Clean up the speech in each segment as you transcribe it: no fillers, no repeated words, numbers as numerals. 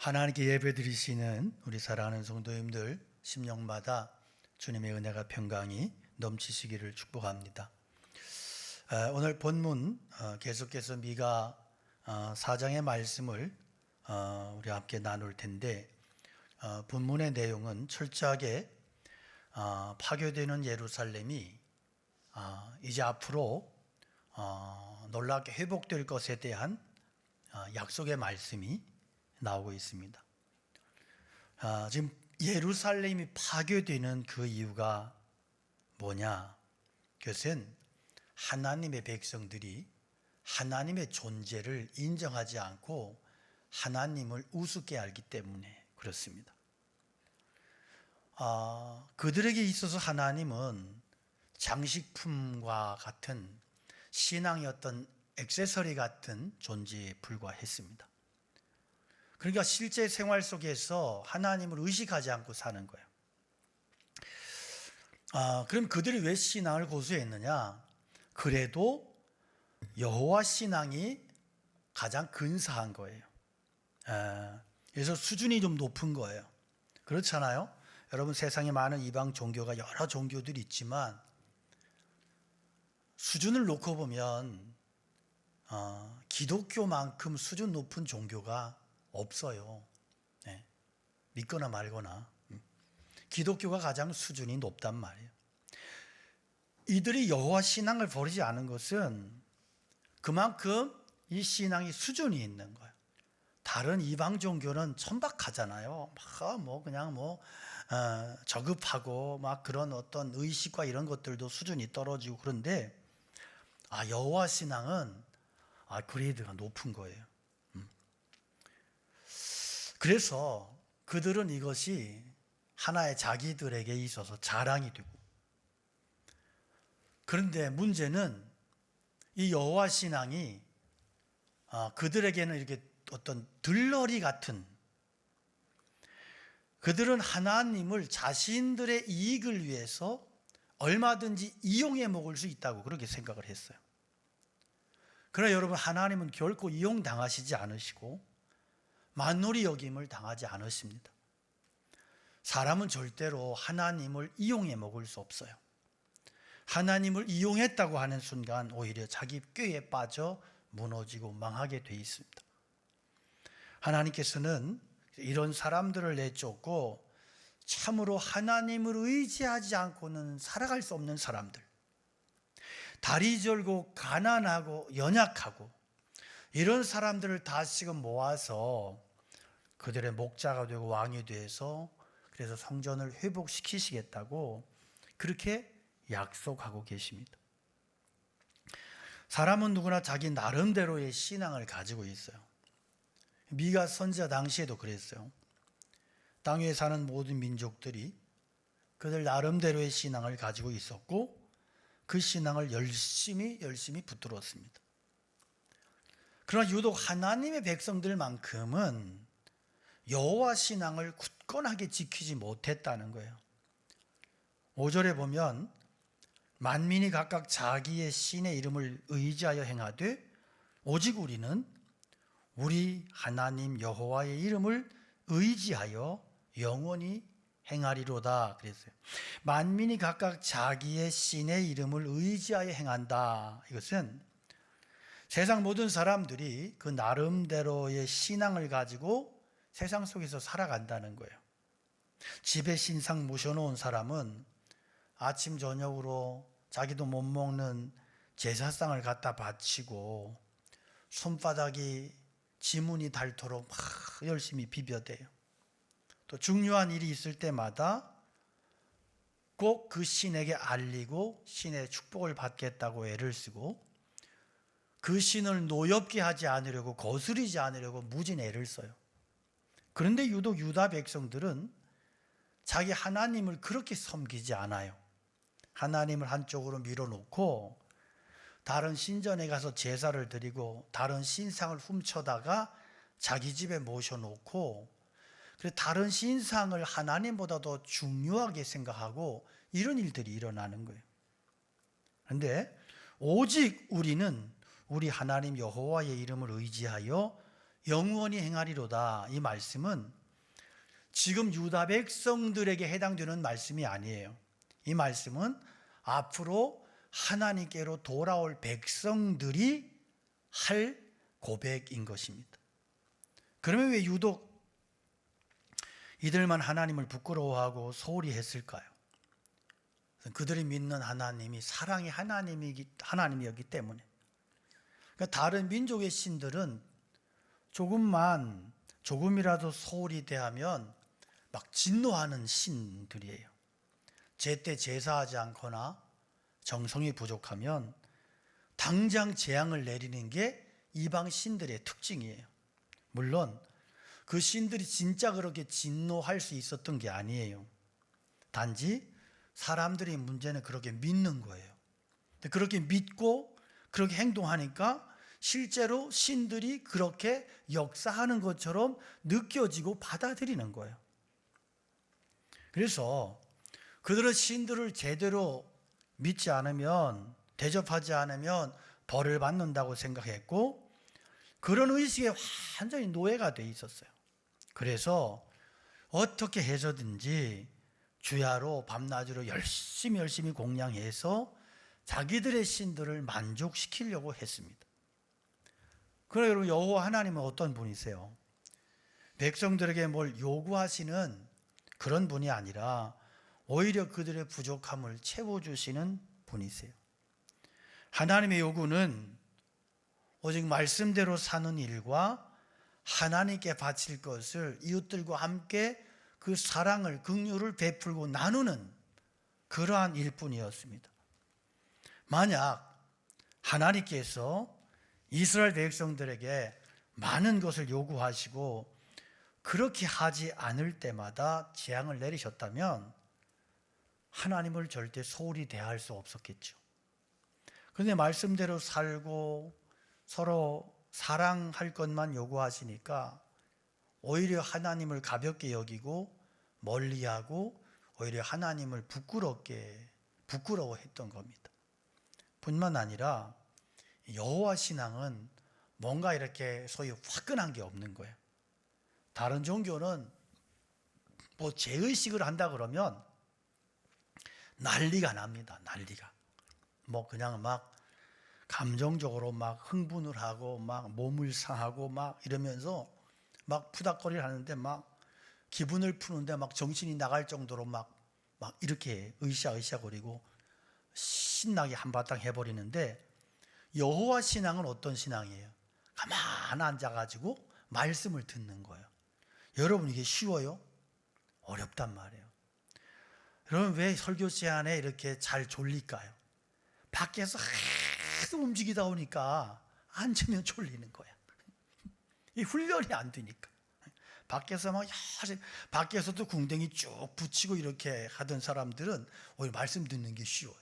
하나님께 예배드리시는 우리 사랑하는 성도님들, 심령마다 주님의 은혜가 평강이 넘치시기를 축복합니다. 오늘 본문 계속해서 미가 4장의 말씀을 우리 함께 나눌 텐데, 본문의 내용은 철저하게 파괴되는 예루살렘이 이제 앞으로 놀랍게 회복될 것에 대한 약속의 말씀이 나오고 있습니다. 지금 예루살렘이 파괴되는 그 이유가 뭐냐? 그것은 하나님의 백성들이 하나님의 존재를 인정하지 않고 하나님을 우습게 알기 때문에 그렇습니다. 그들에게 있어서 하나님은 장식품과 같은 신앙의 어떤 액세서리 같은 존재에 불과했습니다. 그러니까 실제 생활 속에서 하나님을 의식하지 않고 사는 거예요. 그럼 그들이 왜 신앙을 고수했느냐? 그래도 여호와 신앙이 가장 근사한 거예요. 그래서 수준이 좀 높은 거예요. 그렇잖아요? 여러분, 세상에 많은 이방 종교가 여러 종교들이 있지만 수준을 놓고 보면 기독교만큼 수준 높은 종교가 없어요. 믿거나 말거나. 기독교가 가장 수준이 높단 말이에요. 이들이 여호와 신앙을 버리지 않은 것은 그만큼 이 신앙이 수준이 있는 거예요. 다른 이방 종교는 천박하잖아요. 저급하고 막 그런 어떤 의식과 이런 것들도 수준이 떨어지고. 그런데 여호와 신앙은 그레이드가 높은 거예요. 그래서 그들은 이것이 하나의 자기들에게 있어서 자랑이 되고, 그런데 문제는 이 여호와 신앙이 그들에게는 이렇게 어떤 들러리 같은, 그들은 하나님을 자신들의 이익을 위해서 얼마든지 이용해 먹을 수 있다고 그렇게 생각을 했어요. 그러나 여러분, 하나님은 결코 이용당하시지 않으시고 만놀이 여김을 당하지 않으십니다. 사람은 절대로 하나님을 이용해 먹을 수 없어요. 하나님을 이용했다고 하는 순간 오히려 자기 꾀에 빠져 무너지고 망하게 돼 있습니다. 하나님께서는 이런 사람들을 내쫓고 참으로 하나님을 의지하지 않고는 살아갈 수 없는 사람들, 다리 절고 가난하고 연약하고 이런 사람들을 다시금 모아서 그들의 목자가 되고 왕이 돼서 그래서 성전을 회복시키시겠다고 그렇게 약속하고 계십니다. 사람은 누구나 자기 나름대로의 신앙을 가지고 있어요. 미가 선지자 당시에도 그랬어요. 땅 위에 사는 모든 민족들이 그들 나름대로의 신앙을 가지고 있었고 그 신앙을 열심히 붙들었습니다. 그러나 유독 하나님의 백성들만큼은 여호와 신앙을 굳건하게 지키지 못했다는 거예요. 5절에 보면 만민이 각각 자기의 신의 이름을 의지하여 행하되 오직 우리는 우리 하나님 여호와의 이름을 의지하여 영원히 행하리로다 그랬어요. 만민이 각각 자기의 신의 이름을 의지하여 행한다. 이것은 세상 모든 사람들이 그 나름대로의 신앙을 가지고 세상 속에서 살아간다는 거예요. 집에 신상 모셔놓은 사람은 아침 저녁으로 자기도 못 먹는 제사상을 갖다 바치고 손바닥이 지문이 닳도록 막 열심히 비벼대요. 또 중요한 일이 있을 때마다 꼭 그 신에게 알리고 신의 축복을 받겠다고 애를 쓰고 그 신을 노엽게 하지 않으려고, 거스르지 않으려고 무진 애를 써요. 그런데 유독 유다 백성들은 자기 하나님을 그렇게 섬기지 않아요. 하나님을 한쪽으로 밀어놓고 다른 신전에 가서 제사를 드리고 다른 신상을 훔쳐다가 자기 집에 모셔놓고 다른 신상을 하나님보다 더 중요하게 생각하고 이런 일들이 일어나는 거예요. 그런데 오직 우리는 우리 하나님 여호와의 이름을 의지하여 영원히 행하리로다. 이 말씀은 지금 유다 백성들에게 해당되는 말씀이 아니에요. 이 말씀은 앞으로 하나님께로 돌아올 백성들이 할 고백인 것입니다. 그러면 왜 유독 이들만 하나님을 부끄러워하고 소홀히 했을까요? 그들이 믿는 하나님이 사랑의 하나님이었기 때문에. 그러니까 다른 민족의 신들은 조금이라도 소홀히 대하면 막 진노하는 신들이에요. 제때 제사하지 않거나 정성이 부족하면 당장 재앙을 내리는 게 이방 신들의 특징이에요. 물론 그 신들이 진짜 그렇게 진노할 수 있었던 게 아니에요. 단지 사람들의 문제는 그렇게 믿는 거예요. 그렇게 믿고 그렇게 행동하니까 실제로 신들이 그렇게 역사하는 것처럼 느껴지고 받아들이는 거예요. 그래서 그들은 신들을 제대로 믿지 않으면, 대접하지 않으면 벌을 받는다고 생각했고, 그런 의식에 완전히 노예가 돼 있었어요. 그래서 어떻게 해서든지 주야로 밤낮으로 열심히 공양해서 자기들의 신들을 만족시키려고 했습니다. 그러나 여러분, 여호와 하나님은 어떤 분이세요? 백성들에게 뭘 요구하시는 그런 분이 아니라 오히려 그들의 부족함을 채워주시는 분이세요. 하나님의 요구는 오직 말씀대로 사는 일과 하나님께 바칠 것을 이웃들과 함께 그 사랑을, 긍휼을 베풀고 나누는 그러한 일뿐이었습니다. 만약 하나님께서 이스라엘 백성들에게 많은 것을 요구하시고 그렇게 하지 않을 때마다 재앙을 내리셨다면 하나님을 절대 소홀히 대할 수 없었겠죠. 그런데 말씀대로 살고 서로 사랑할 것만 요구하시니까 오히려 하나님을 가볍게 여기고 멀리하고 오히려 하나님을 부끄러워했던 겁니다. 뿐만 아니라 여호와 신앙은 뭔가 이렇게 소위 화끈한 게 없는 거예요. 다른 종교는 뭐 죄의식을 한다 그러면 난리가 납니다. 난리가. 뭐 그냥 막 감정적으로 막 흥분을 하고 막 몸을 상하고 막 이러면서 막 푸닥거리를 하는데 막 기분을 푸는데 막 정신이 나갈 정도로 막 이렇게 으쌰으쌰거리고 신나게 한바탕 해버리는데, 여호와 신앙은 어떤 신앙이에요? 가만 앉아가지고 말씀을 듣는 거예요. 여러분, 이게 쉬워요? 어렵단 말이에요. 여러분, 왜 설교 시간에 이렇게 잘 졸릴까요? 밖에서 계속 움직이다 보니까 앉으면 졸리는 거야. 이 훈련이 안 되니까. 밖에서 밖에서도 궁뎅이 쭉 붙이고 이렇게 하던 사람들은 오히려 말씀 듣는 게 쉬워요.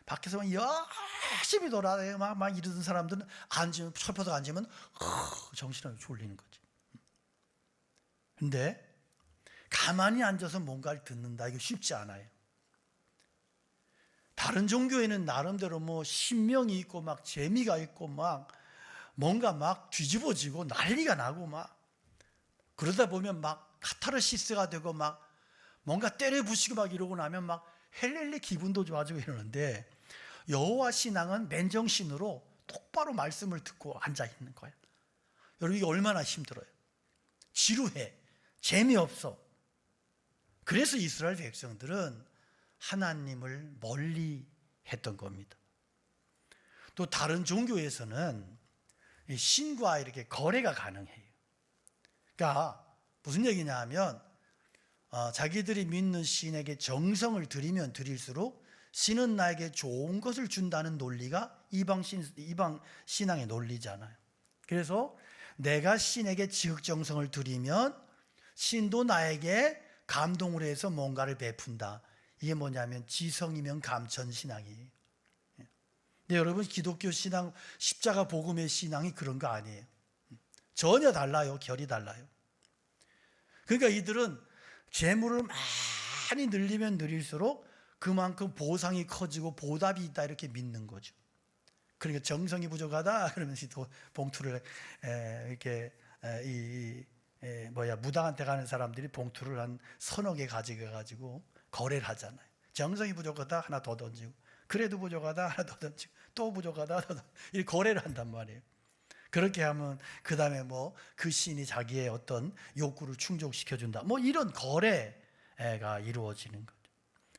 밖에서 열심히 돌아다니고 막 이러던 사람들은 철퍼덕 앉으면 정신없이 졸리는 거지. 근데 가만히 앉아서 뭔가를 듣는다, 이거 쉽지 않아요. 다른 종교에는 나름대로 뭐 신명이 있고 막 재미가 있고 막 뭔가 막 뒤집어지고 난리가 나고 막 그러다 보면 막 카타르시스가 되고 막 뭔가 때려 부시고 막 이러고 나면 막 헬렐레 기분도 좋아지고 이러는데, 여호와 신앙은 맨정신으로 똑바로 말씀을 듣고 앉아 있는 거야. 여러분, 이게 얼마나 힘들어요. 지루해. 재미없어. 그래서 이스라엘 백성들은 하나님을 멀리 했던 겁니다. 또 다른 종교에서는 신과 이렇게 거래가 가능해요. 그러니까 무슨 얘기냐 하면 자기들이 믿는 신에게 정성을 들이면 들일수록 신은 나에게 좋은 것을 준다는 논리가 이방 신앙의 논리잖아요. 그래서 내가 신에게 지극정성을 들이면 신도 나에게 감동을 해서 뭔가를 베푼다. 이게 뭐냐면 지성이면 감천 신앙이에요. 근데 여러분, 기독교 신앙, 십자가 복음의 신앙이 그런 거 아니에요. 전혀 달라요. 결이 달라요. 그러니까 이들은 재물을 많이 늘리면 늘릴수록 그만큼 보상이 커지고 보답이 있다, 이렇게 믿는 거죠. 그러니까 정성이 부족하다 그러면서 또 봉투를 이렇게 무당한테 가는 사람들이 봉투를 한 서너 개 가져가 가지고 거래를 하잖아요. 정성이 부족하다 하나 더 던지고, 그래도 부족하다 하나 더 던지고, 또 부족하다 하나 더 던지고, 이 거래를 한단 말이에요. 그렇게 하면 그 다음에 그 신이 자기의 어떤 욕구를 충족시켜준다, 이런 거래가 이루어지는 거죠.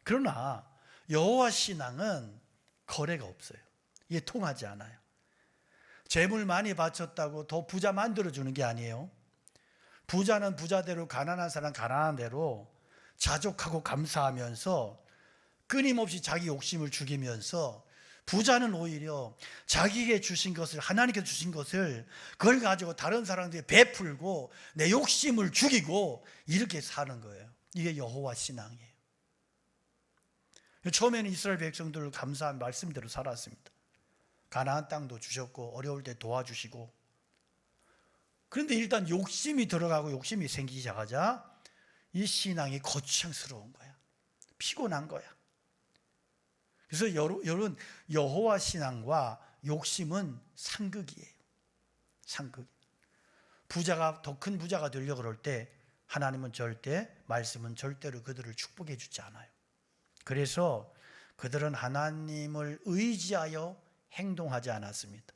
그러나 여호와 신앙은 거래가 없어요. 이게 통하지 않아요. 재물 많이 바쳤다고 더 부자 만들어주는 게 아니에요. 부자는 부자대로, 가난한 사람 가난한 대로 자족하고 감사하면서 끊임없이 자기 욕심을 죽이면서, 부자는 오히려 자기에게 주신 것을, 하나님께 주신 것을 그걸 가지고 다른 사람들에게 베풀고 내 욕심을 죽이고 이렇게 사는 거예요. 이게 여호와 신앙이에요. 처음에는 이스라엘 백성들을 감사한 말씀대로 살았습니다. 가나안 땅도 주셨고 어려울 때 도와주시고. 그런데 일단 욕심이 들어가고 욕심이 생기기 시작하자 이 신앙이 거창스러운 거야. 피곤한 거야. 그래서 여러분, 여호와 신앙과 욕심은 상극이에요. 상극. 부자가 더 큰 부자가 되려고 그럴 때 하나님은 말씀은 절대로 그들을 축복해 주지 않아요. 그래서 그들은 하나님을 의지하여 행동하지 않았습니다.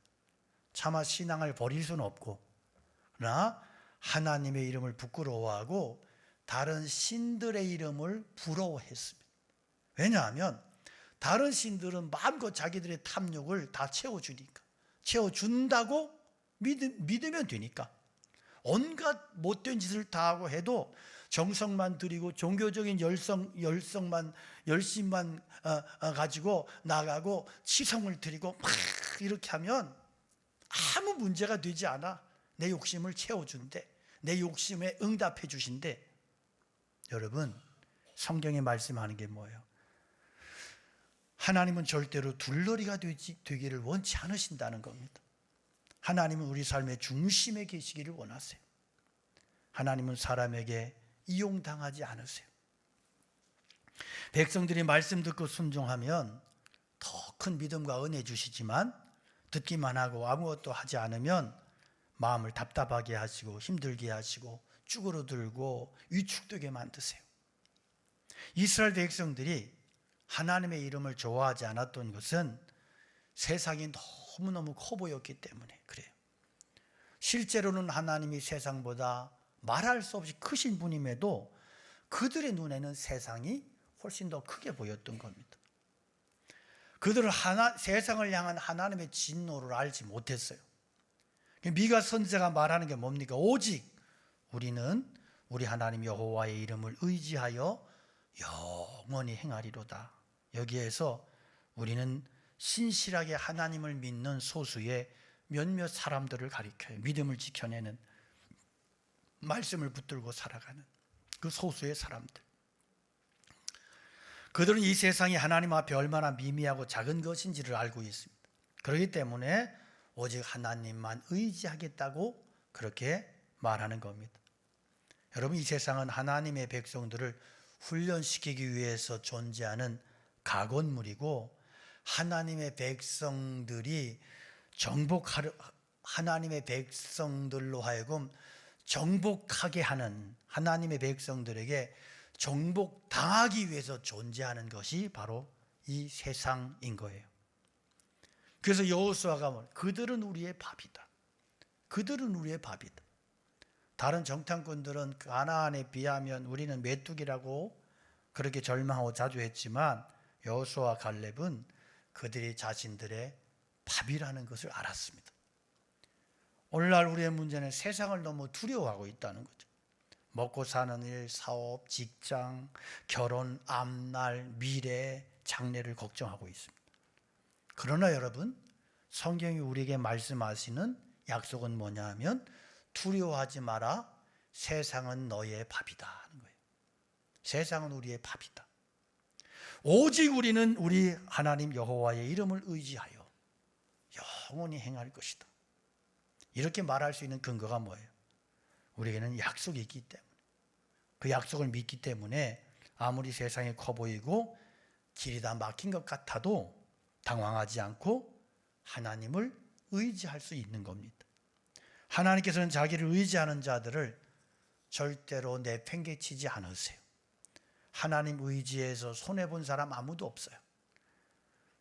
차마 신앙을 버릴 수는 없고, 그러나 하나님의 이름을 부끄러워하고 다른 신들의 이름을 부러워했습니다. 왜냐하면 다른 신들은 마음껏 자기들의 탐욕을 다 채워주니까, 채워준다고 믿으면 되니까, 온갖 못된 짓을 다 하고 해도 정성만 들이고 종교적인 열심만 가지고 나가고 치성을 드리고 막 이렇게 하면 아무 문제가 되지 않아. 내 욕심을 채워준대, 내 욕심에 응답해 주신대. 여러분, 성경에 말씀하는 게 뭐예요? 하나님은 절대로 둘러리가 되기를 원치 않으신다는 겁니다. 하나님은 우리 삶의 중심에 계시기를 원하세요. 하나님은 사람에게 이용당하지 않으세요. 백성들이 말씀 듣고 순종하면 더 큰 믿음과 은혜 주시지만, 듣기만 하고 아무것도 하지 않으면 마음을 답답하게 하시고 힘들게 하시고 쭈그러들고 위축되게 만드세요. 이스라엘 백성들이 하나님의 이름을 좋아하지 않았던 것은 세상이 너무너무 커 보였기 때문에 그래요. 실제로는 하나님이 세상보다 말할 수 없이 크신 분임에도 그들의 눈에는 세상이 훨씬 더 크게 보였던 겁니다. 그들은 세상을 향한 하나님의 진노를 알지 못했어요. 미가 선지자가 말하는 게 뭡니까? 오직 우리는 우리 하나님 여호와의 이름을 의지하여 영원히 행하리로다. 여기에서 우리는 신실하게 하나님을 믿는 소수의 몇몇 사람들을 가리켜요. 믿음을 지켜내는, 말씀을 붙들고 살아가는 그 소수의 사람들. 그들은 이 세상이 하나님 앞에 얼마나 미미하고 작은 것인지를 알고 있습니다. 그렇기 때문에 오직 하나님만 의지하겠다고 그렇게 말하는 겁니다. 여러분, 이 세상은 하나님의 백성들을 훈련시키기 위해서 존재하는 가건물이고, 하나님의 백성들이 하나님의 백성들로 하여금 정복하게 하는, 하나님의 백성들에게 정복당하기 위해서 존재하는 것이 바로 이 세상인 거예요. 그래서 여호수아가 그들은 우리의 밥이다. 그들은 우리의 밥이다. 다른 정탐꾼들은 가나안에 비하면 우리는 메뚜기라고 그렇게 절망하고 자주했지만, 여호수아와 갈렙은 그들이 자신들의 밥이라는 것을 알았습니다. 오늘날 우리의 문제는 세상을 너무 두려워하고 있다는 거죠. 먹고 사는 일, 사업, 직장, 결혼, 앞날, 미래, 장래를 걱정하고 있습니다. 그러나 여러분, 성경이 우리에게 말씀하시는 약속은 뭐냐 하면, 두려워하지 마라, 세상은 너의 밥이다 하는 거예요. 세상은 우리의 밥이다. 오직 우리는 우리 하나님 여호와의 이름을 의지하여 영원히 행할 것이다. 이렇게 말할 수 있는 근거가 뭐예요? 우리에게는 약속이 있기 때문에, 그 약속을 믿기 때문에 아무리 세상이 커 보이고 길이 다 막힌 것 같아도 당황하지 않고 하나님을 의지할 수 있는 겁니다. 하나님께서는 자기를 의지하는 자들을 절대로 내팽개치지 않으세요. 하나님 의지해서 손해본 사람 아무도 없어요.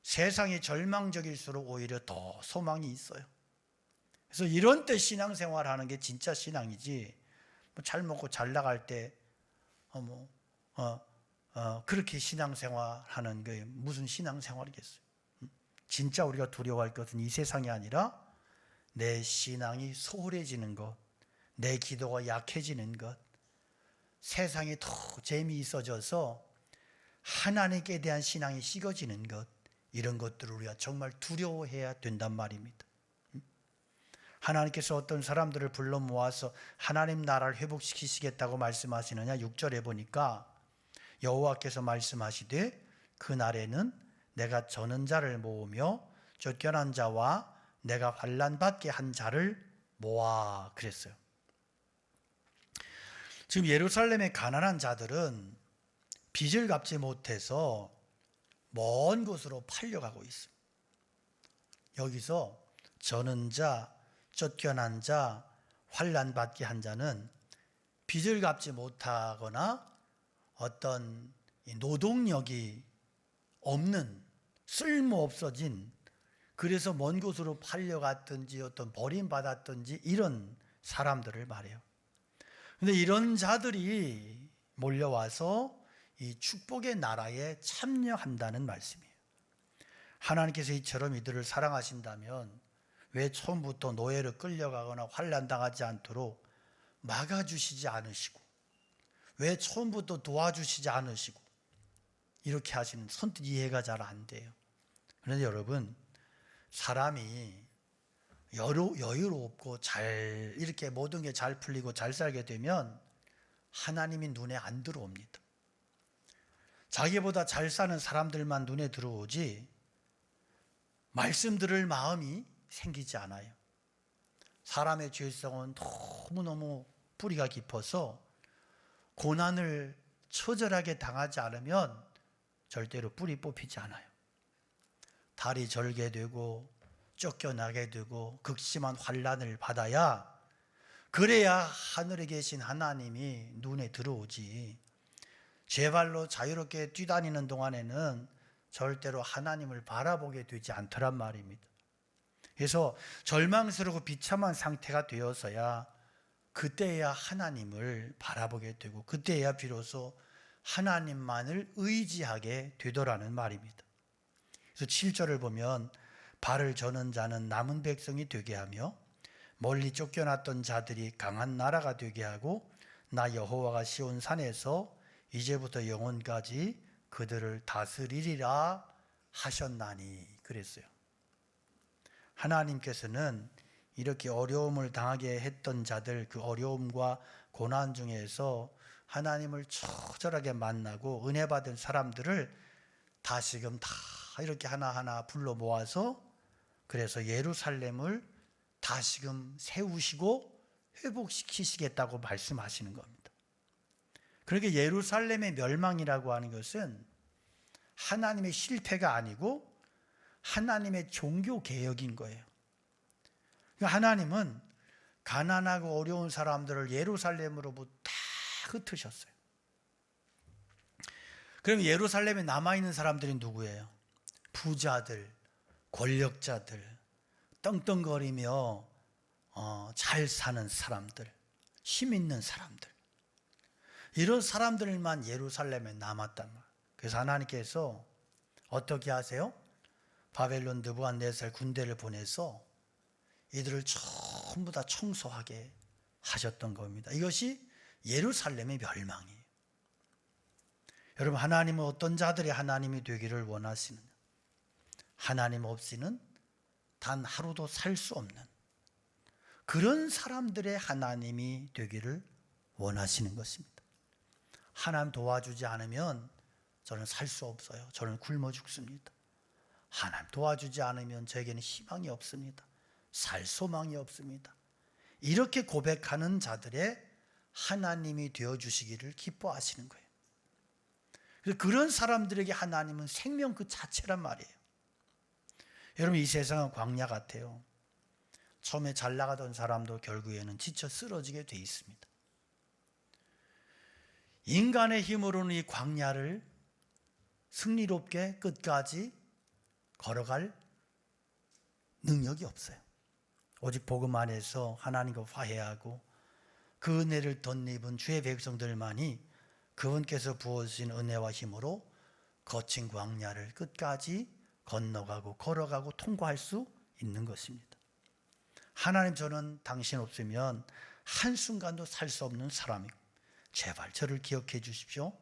세상이 절망적일수록 오히려 더 소망이 있어요. 그래서 이런 때 신앙생활하는 게 진짜 신앙이지, 잘 먹고 잘 나갈 때 그렇게 신앙생활하는 게 무슨 신앙생활이겠어요. 진짜 우리가 두려워할 것은 이 세상이 아니라 내 신앙이 소홀해지는 것, 내 기도가 약해지는 것, 세상이 더 재미있어져서 하나님께 대한 신앙이 식어지는 것, 이런 것들을 우리가 정말 두려워해야 된단 말입니다. 하나님께서 어떤 사람들을 불러 모아서 하나님 나라를 회복시키시겠다고 말씀하시느냐? 6절에 보니까 여호와께서 말씀하시되 그날에는 내가 저는 자를 모으며 쫓겨난 자와 내가 환난 받게 한 자를 모아, 그랬어요. 지금 예루살렘의 가난한 자들은 빚을 갚지 못해서 먼 곳으로 팔려가고 있습니다. 여기서 저는 자, 쫓겨난 자, 환난 받게 한 자는 빚을 갚지 못하거나 어떤 노동력이 없는, 쓸모없어진, 그래서 먼 곳으로 팔려갔든지 어떤 버림받았든지 이런 사람들을 말해요. 그런데 이런 자들이 몰려와서 이 축복의 나라에 참여한다는 말씀이에요. 하나님께서 이처럼 이들을 사랑하신다면 왜 처음부터 노예로 끌려가거나 환난당하지 않도록 막아주시지 않으시고, 왜 처음부터 도와주시지 않으시고, 이렇게 하시는 선뜻 이해가 잘 안 돼요. 그런데 여러분, 사람이 여유롭고 잘 이렇게 모든 게 잘 풀리고 잘 살게 되면 하나님이 눈에 안 들어옵니다. 자기보다 잘 사는 사람들만 눈에 들어오지 말씀 들을 마음이 생기지 않아요. 사람의 죄성은 너무너무 뿌리가 깊어서 고난을 처절하게 당하지 않으면 절대로 뿌리 뽑히지 않아요. 달이 절게 되고 쫓겨나게 되고 극심한 환난을 받아야, 그래야 하늘에 계신 하나님이 눈에 들어오지, 제발로 자유롭게 뛰다니는 동안에는 절대로 하나님을 바라보게 되지 않더란 말입니다. 그래서 절망스럽고 비참한 상태가 되어서야 그때야 하나님을 바라보게 되고 그때야 비로소 하나님만을 의지하게 되더라는 말입니다. 그래서 7절을 보면 발을 저는 자는 남은 백성이 되게 하며 멀리 쫓겨났던 자들이 강한 나라가 되게 하고 나 여호와가 시온 산에서 이제부터 영원까지 그들을 다스리리라 하셨나니, 그랬어요. 하나님께서는 이렇게 어려움을 당하게 했던 자들, 그 어려움과 고난 중에서 하나님을 처절하게 만나고 은혜 받은 사람들을 다시금 다 이렇게 하나하나 불러 모아서, 그래서 예루살렘을 다시금 세우시고 회복시키시겠다고 말씀하시는 겁니다. 그러니까 예루살렘의 멸망이라고 하는 것은 하나님의 실패가 아니고 하나님의 종교 개혁인 거예요. 그러니까 하나님은 가난하고 어려운 사람들을 예루살렘으로부터 다 흩으셨어요. 그럼 예루살렘에 남아있는 사람들이 누구예요? 부자들, 권력자들, 떵떵거리며 잘 사는 사람들, 힘 있는 사람들, 이런 사람들만 예루살렘에 남았단 말이에요. 그래서 하나님께서 어떻게 하세요? 바벨론 느부갓네살 군대를 보내서 이들을 전부 다 청소하게 하셨던 겁니다. 이것이 예루살렘의 멸망이에요. 여러분, 하나님은 어떤 자들이 하나님이 되기를 원하시느냐? 하나님 없이는 단 하루도 살 수 없는 그런 사람들의 하나님이 되기를 원하시는 것입니다. 하나님 도와주지 않으면 저는 살 수 없어요. 저는 굶어 죽습니다. 하나님 도와주지 않으면 저에게는 희망이 없습니다. 살 소망이 없습니다. 이렇게 고백하는 자들의 하나님이 되어주시기를 기뻐하시는 거예요. 그래서 그런 사람들에게 하나님은 생명 그 자체란 말이에요. 여러분, 이 세상은 광야 같아요. 처음에 잘 나가던 사람도 결국에는 지쳐 쓰러지게 돼 있습니다. 인간의 힘으로는 이 광야를 승리롭게 끝까지 걸어갈 능력이 없어요. 오직 복음 안에서 하나님과 화해하고 그 은혜를 덧입은 주의 백성들만이 그분께서 부어주신 은혜와 힘으로 거친 광야를 끝까지 건너가고 걸어가고 통과할 수 있는 것입니다. 하나님, 저는 당신 없으면 한순간도 살 수 없는 사람이고 제발 저를 기억해 주십시오.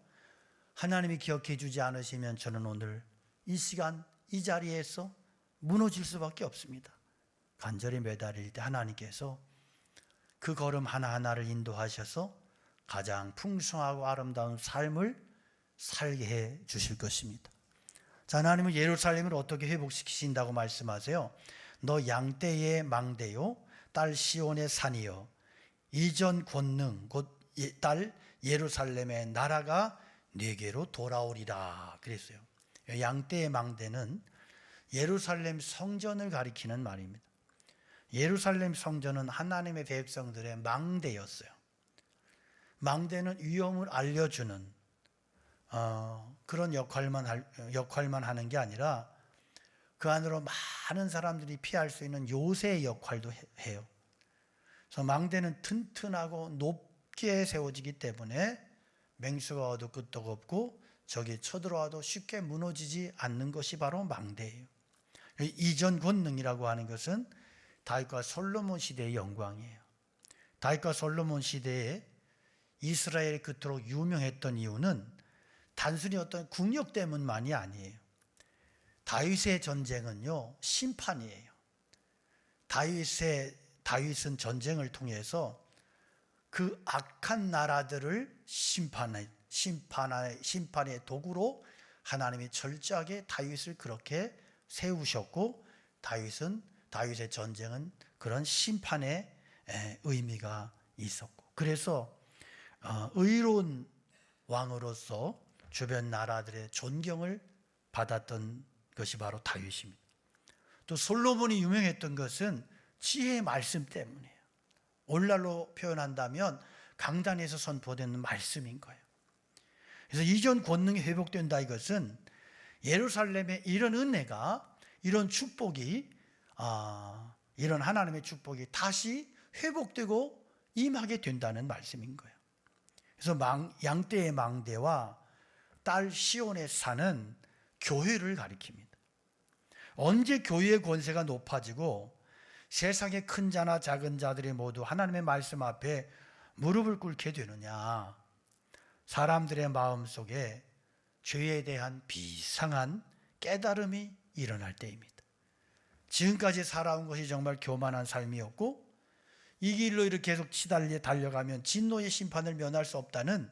하나님이 기억해 주지 않으시면 저는 오늘 이 시간 이 자리에서 무너질 수밖에 없습니다. 간절히 매달릴 때 하나님께서 그 걸음 하나하나를 인도하셔서 가장 풍성하고 아름다운 삶을 살게 해 주실 것입니다. 자, 하나님은 예루살렘을 어떻게 회복시키신다고 말씀하세요? 너 양떼의 망대요, 딸 시온의 산이요, 이전 권능 곧 딸 예루살렘의 나라가 네게로 돌아오리라 그랬어요. 양떼의 망대는 예루살렘 성전을 가리키는 말입니다. 예루살렘 성전은 하나님의 백성들의 망대였어요. 망대는 위험을 알려주는 그런 역할만 하는 게 아니라 그 안으로 많은 사람들이 피할 수 있는 요새의 역할도 해요. 그래서 망대는 튼튼하고 높게 세워지기 때문에 맹수가 와도 끄떡 없고 적이 쳐들어와도 쉽게 무너지지 않는 것이 바로 망대예요. 이전 권능이라고 하는 것은 다윗과 솔로몬 시대의 영광이에요. 다윗과 솔로몬 시대에 이스라엘이 그토록 유명했던 이유는 단순히 어떤 국력 때문만이 아니에요. 다윗의 전쟁은요, 심판이에요. 다윗은 전쟁을 통해서 그 악한 나라들을 심판의 도구로 하나님이 철저하게 다윗을 그렇게 세우셨고, 다윗의 전쟁은 그런 심판의 의미가 있었고, 그래서 의로운 왕으로서 주변 나라들의 존경을 받았던 것이 바로 다윗입니다. 또 솔로몬이 유명했던 것은 지혜의 말씀 때문이에요. 오늘날로 표현한다면 강단에서 선포되는 말씀인 거예요. 그래서 이전 권능이 회복된다, 이것은 예루살렘의 이런 은혜가, 이런 축복이, 이런 하나님의 축복이 다시 회복되고 임하게 된다는 말씀인 거예요. 그래서 양떼의 망대와 딸 시온의 산은 교회를 가리킵니다. 언제 교회의 권세가 높아지고 세상의 큰 자나 작은 자들이 모두 하나님의 말씀 앞에 무릎을 꿇게 되느냐? 사람들의 마음속에 죄에 대한 비상한 깨달음이 일어날 때입니다. 지금까지 살아온 것이 정말 교만한 삶이었고 이 길로 이렇게 계속 달려가면 진노의 심판을 면할 수 없다는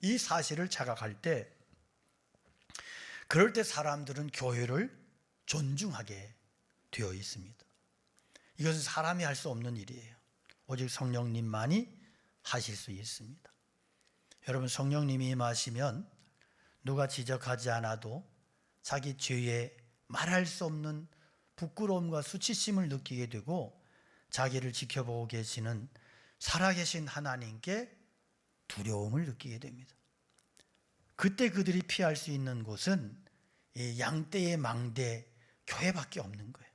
이 사실을 자각할 때, 그럴 때 사람들은 교회를 존중하게 되어 있습니다. 이것은 사람이 할 수 없는 일이에요. 오직 성령님만이 하실 수 있습니다. 여러분, 성령님이 임하시면 누가 지적하지 않아도 자기 죄에 말할 수 없는 부끄러움과 수치심을 느끼게 되고 자기를 지켜보고 계시는 살아계신 하나님께 두려움을 느끼게 됩니다. 그때 그들이 피할 수 있는 곳은 이 양떼의 망대, 교회밖에 없는 거예요.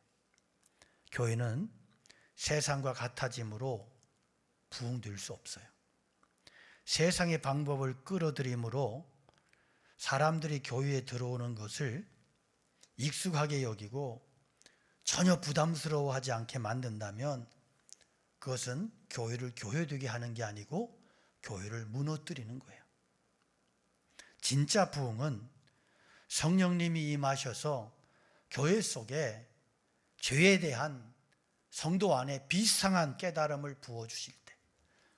교회는 세상과 같아짐으로 부흥될 수 없어요. 세상의 방법을 끌어들임으로 사람들이 교회에 들어오는 것을 익숙하게 여기고 전혀 부담스러워하지 않게 만든다면 그것은 교회를 교회되게 하는 게 아니고 교회를 무너뜨리는 거예요. 진짜 부흥은 성령님이 임하셔서 교회 속에 죄에 대한 성도 안에 비상한 깨달음을 부어주실 때,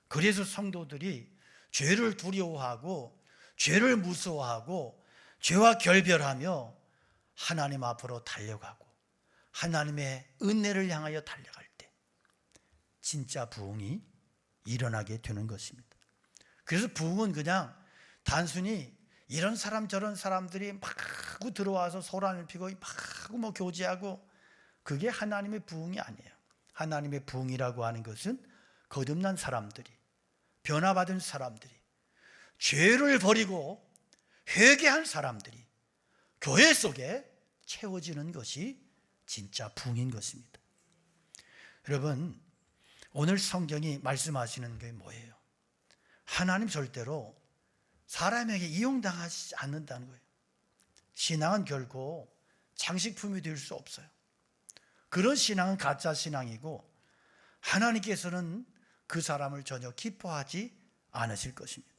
그래서 성도들이 죄를 두려워하고 죄를 무서워하고 죄와 결별하며 하나님 앞으로 달려가고 하나님의 은혜를 향하여 달려갈 때 진짜 부흥이 일어나게 되는 것입니다. 그래서 부흥은 그냥 단순히 이런 사람 저런 사람들이 마구 들어와서 소란을 피고 마구 교제하고, 그게 하나님의 부흥이 아니에요. 하나님의 부흥이라고 하는 것은 거듭난 사람들이, 변화받은 사람들이, 죄를 버리고 회개한 사람들이 교회 속에 채워지는 것이 진짜 부흥인 것입니다. 여러분, 오늘 성경이 말씀하시는 게 뭐예요? 하나님 절대로 사람에게 이용당하지 않는다는 거예요. 신앙은 결코 장식품이 될 수 없어요. 그런 신앙은 가짜 신앙이고 하나님께서는 그 사람을 전혀 기뻐하지 않으실 것입니다.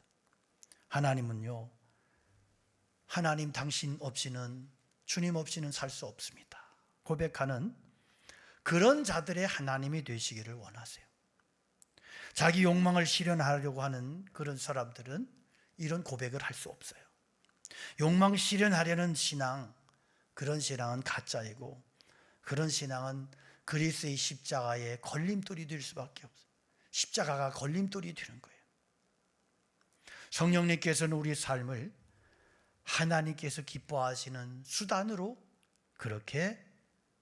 하나님은요, 하나님 당신 없이는, 주님 없이는 살 수 없습니다 고백하는 그런 자들의 하나님이 되시기를 원하세요. 자기 욕망을 실현하려고 하는 그런 사람들은 이런 고백을 할 수 없어요. 욕망 실현하려는 신앙, 그런 신앙은 가짜이고 그런 신앙은 그리스도의 십자가의 걸림돌이 될 수밖에 없어요. 십자가가 걸림돌이 되는 거예요. 성령님께서는 우리 삶을 하나님께서 기뻐하시는 수단으로 그렇게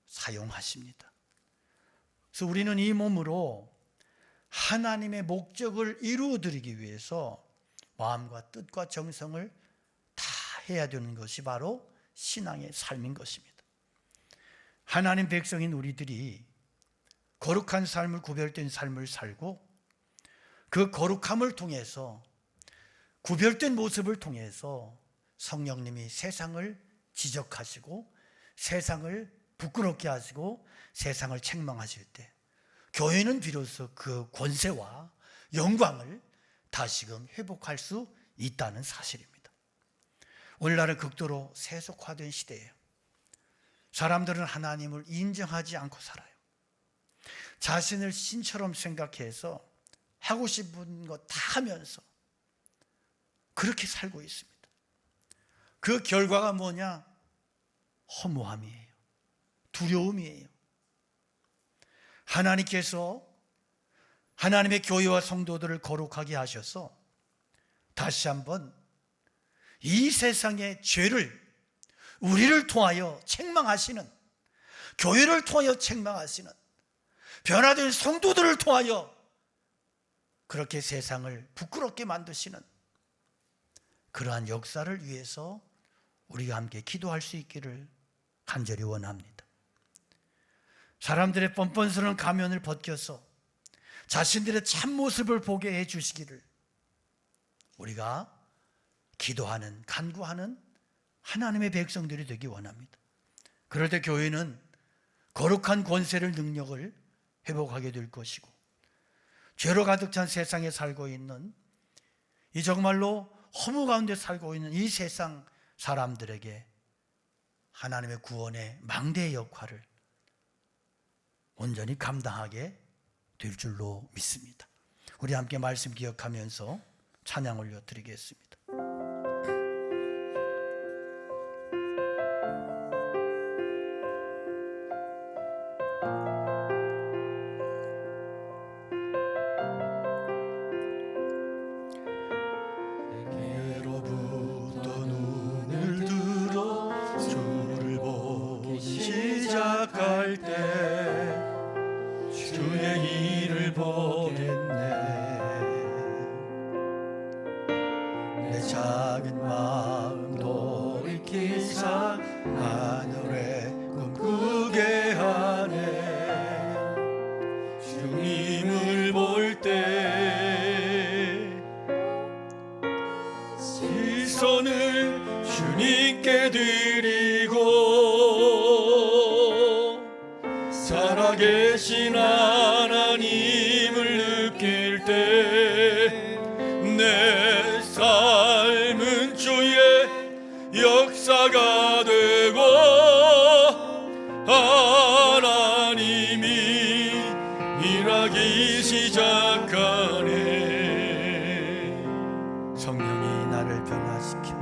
사용하십니다. 그래서 우리는 이 몸으로 하나님의 목적을 이루어드리기 위해서 마음과 뜻과 정성을 다 해야 되는 것이 바로 신앙의 삶인 것입니다. 하나님 백성인 우리들이 거룩한 삶을, 구별된 삶을 살고 그 거룩함을 통해서, 구별된 모습을 통해서 성령님이 세상을 지적하시고 세상을 부끄럽게 하시고 세상을 책망하실 때 교회는 비로소 그 권세와 영광을 다시금 회복할 수 있다는 사실입니다. 오늘날은 극도로 세속화된 시대예요. 사람들은 하나님을 인정하지 않고 살아요. 자신을 신처럼 생각해서 하고 싶은 거 다 하면서 그렇게 살고 있습니다. 그 결과가 뭐냐? 허무함이에요. 두려움이에요. 하나님께서 하나님의 교회와 성도들을 거룩하게 하셔서 다시 한번 이 세상의 죄를 우리를 통하여 책망하시는, 교회를 통하여 책망하시는, 변화된 성도들을 통하여 그렇게 세상을 부끄럽게 만드시는 그러한 역사를 위해서 우리가 함께 기도할 수 있기를 간절히 원합니다. 사람들의 뻔뻔스러운 가면을 벗겨서 자신들의 참모습을 보게 해주시기를 우리가 기도하는, 간구하는 하나님의 백성들이 되기 원합니다. 그럴 때 교회는 거룩한 권세를, 능력을 회복하게 될 것이고, 죄로 가득 찬 세상에 살고 있는, 이 정말로 허무 가운데 살고 있는 이 세상 사람들에게 하나님의 구원의 망대의 역할을 온전히 감당하게 될 줄로 믿습니다. 우리 함께 말씀 기억하면서 찬양 올려드리겠습니다. 살아계신 하나님을 느낄 때 내 삶은 주의 역사가 되고 하나님이 일하기 시작하네. 성령이 나를 변화시켜,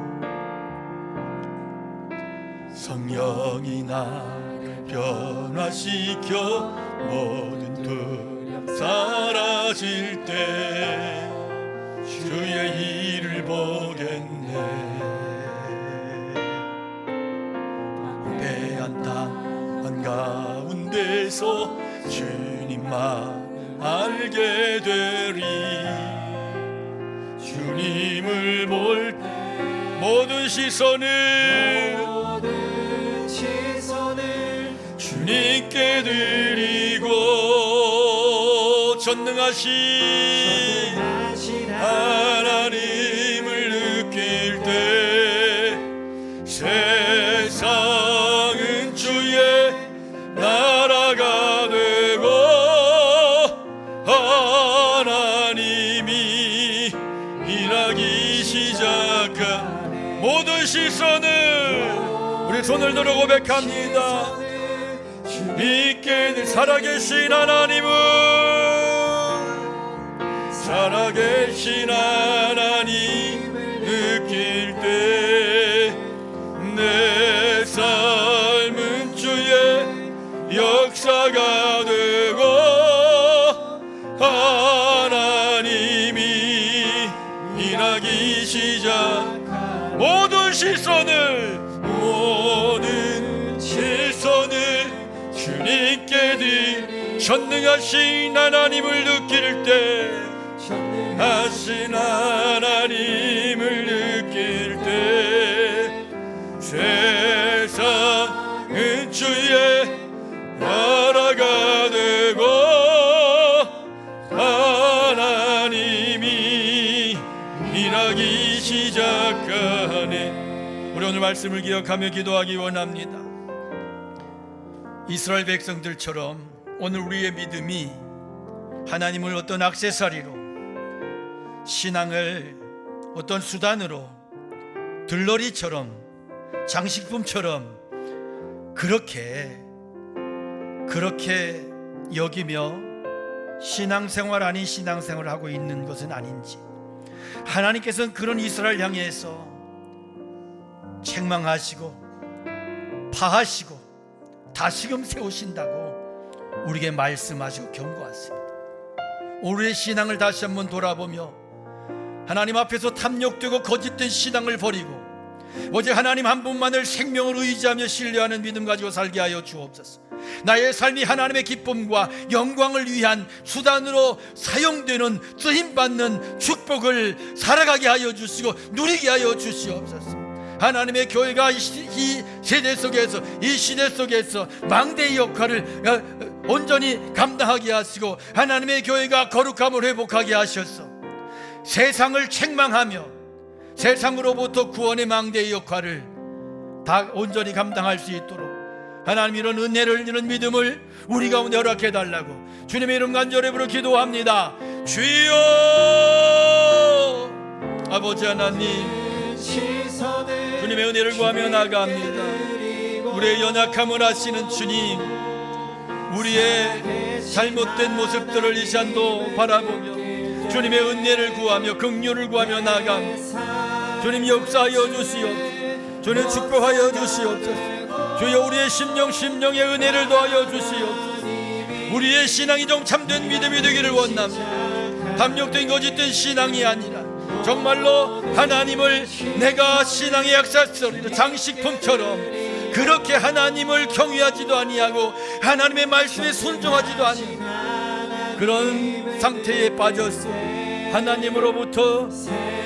성령이 나를 변화시켜 모든 두려움 사라질 때 주의 일을 보겠네. 패한 땅 한가운데서 주님 정말 알게 되리. 주님을 볼 때 모든 시선을 주님께 드리고 전능하신 하나님을 느낄 때 세상은 주의 나라가 되고 하나님이 일하기 시작한 모든 시선을 우리 손을 들어 고백합니다. 믿게 살아계신 하나님은 살아계신 하나님 느낄 때 내 삶은 주의 역사가 되고 하나님이 일하기 시작 모든 시선을 주님께 드리 전능하신 하나님을 느낄 때 하신 하나님을 느낄 때 세상은 주의 나라가 되고 하나님이 일하기 시작하네. 우리 오늘 말씀을 기억하며 기도하기 원합니다. 이스라엘 백성들처럼 오늘 우리의 믿음이 하나님을 어떤 액세서리로, 신앙을 어떤 수단으로, 들러리처럼, 장식품처럼 그렇게 여기며 신앙생활 아닌 신앙생활을 하고 있는 것은 아닌지, 하나님께서는 그런 이스라엘 향해서 책망하시고 파하시고 다시금 세우신다고 우리에게 말씀하시고 경고하십니다. 우리의 신앙을 다시 한번 돌아보며 하나님 앞에서 탐욕되고 거짓된 신앙을 버리고 오직 하나님 한 분만을 생명을 의지하며 신뢰하는 믿음 가지고 살게 하여 주옵소서. 나의 삶이 하나님의 기쁨과 영광을 위한 수단으로 사용되는 쓰임받는 축복을 살아가게 하여 주시고 누리게 하여 주시옵소서. 하나님의 교회가 이 세대 속에서, 이 시대 속에서 망대의 역할을 온전히 감당하게 하시고 하나님의 교회가 거룩함을 회복하게 하셔서 세상을 책망하며 세상으로부터 구원의 망대의 역할을 다 온전히 감당할 수 있도록 하나님 이런 은혜를, 이런 믿음을 우리 가운데 허락해 달라고 주님의 이름 간절히 부르 기도합니다. 주여, 아버지 하나님, 주님의 은혜를 구하며 나아갑니다. 우리의 연약함을 아시는 주님, 우리의 잘못된 모습들을 이 시간도 바라보며 주님의 은혜를 구하며 긍휼을 구하며 나아갑니다. 주님 역사하여 주시옵소서. 주님 축복하여 주시옵소서. 주여 우리의 심령의 은혜를 더하여 주시옵소서. 우리의 신앙이 좀 참된 믿음이 되기를 원합니다. 탐욕된 거짓된 신앙이 아니라 정말로 하나님을 내가 신앙의 역사처럼 장식품처럼 그렇게 하나님을 경외하지도 아니하고 하나님의 말씀에 순종하지도 아니하고 그런 상태에 빠져서 하나님으로부터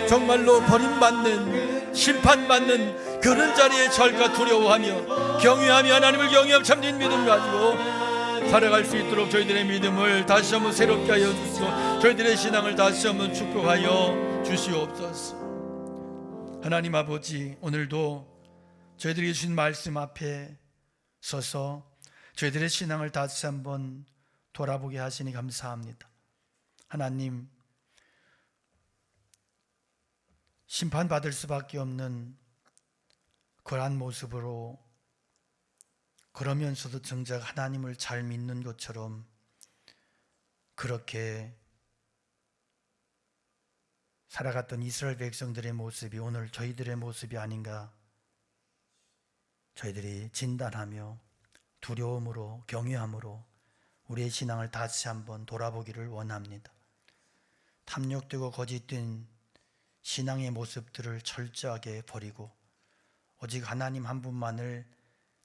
정말로 버림받는, 심판받는 그런 자리에 절까 두려워하며 경외하며 하나님을 경외하며 참된 믿음 가지고 살아갈 수 있도록 저희들의 믿음을 다시 한번 새롭게 하여 주시고 저희들의 신앙을 다시 한번 축복하여 주시옵소서. 하나님 아버지, 오늘도 저희들이 주신 말씀 앞에 서서 저희들의 신앙을 다시 한번 돌아보게 하시니 감사합니다. 하나님, 심판받을 수밖에 없는 그러한 모습으로 그러면서도 정작 하나님을 잘 믿는 것처럼 그렇게 살아갔던 이스라엘 백성들의 모습이 오늘 저희들의 모습이 아닌가, 저희들이 진단하며 두려움으로 경외함으로 우리의 신앙을 다시 한번 돌아보기를 원합니다. 탐욕되고 거짓된 신앙의 모습들을 철저하게 버리고 오직 하나님 한 분만을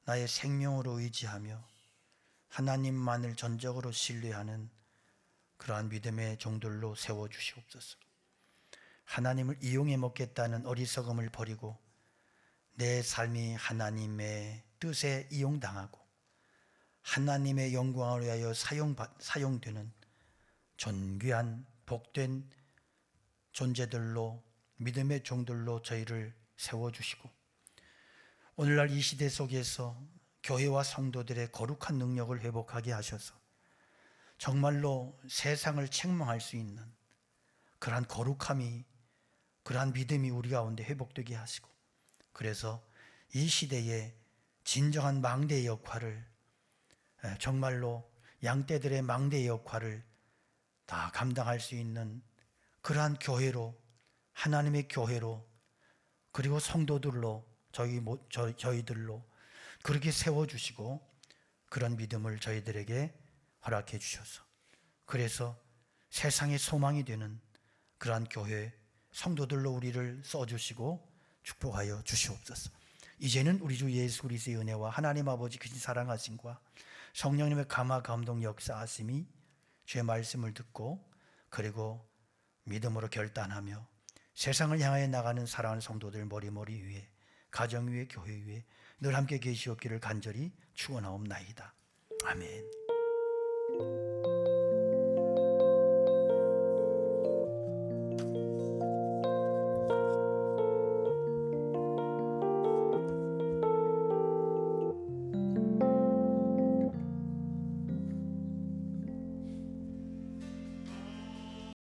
나의 생명으로 의지하며 하나님만을 전적으로 신뢰하는 그러한 믿음의 종들로 세워주시옵소서. 하나님을 이용해 먹겠다는 어리석음을 버리고 내 삶이 하나님의 뜻에 이용당하고 하나님의 영광을 위하여 사용되는 존귀한 복된 존재들로, 믿음의 종들로 저희를 세워주시고, 오늘날 이 시대 속에서 교회와 성도들의 거룩한 능력을 회복하게 하셔서 정말로 세상을 책망할 수 있는 그러한 거룩함이, 그러한 믿음이 우리 가운데 회복되게 하시고, 그래서 이 시대에 진정한 망대의 역할을, 정말로 양떼들의 망대의 역할을 다 감당할 수 있는 그러한 교회로, 하나님의 교회로, 그리고 성도들로, 저희들로 그렇게 세워주시고 그런 믿음을 저희들에게 허락해 주셔서, 그래서 세상의 소망이 되는 그러한 교회 성도들로 우리를 써주시고 축복하여 주시옵소서. 이제는 우리 주 예수 그리스도의 은혜와 하나님 아버지 크신 사랑하심과 성령님의 감화 감동 역사하심이 주의 말씀을 듣고 그리고 믿음으로 결단하며 세상을 향해 나가는 사랑하는 성도들 머리머리 위에, 가정 위에, 교회 위에 늘 함께 계시옵기를 간절히 축원하옵나이다. 아멘.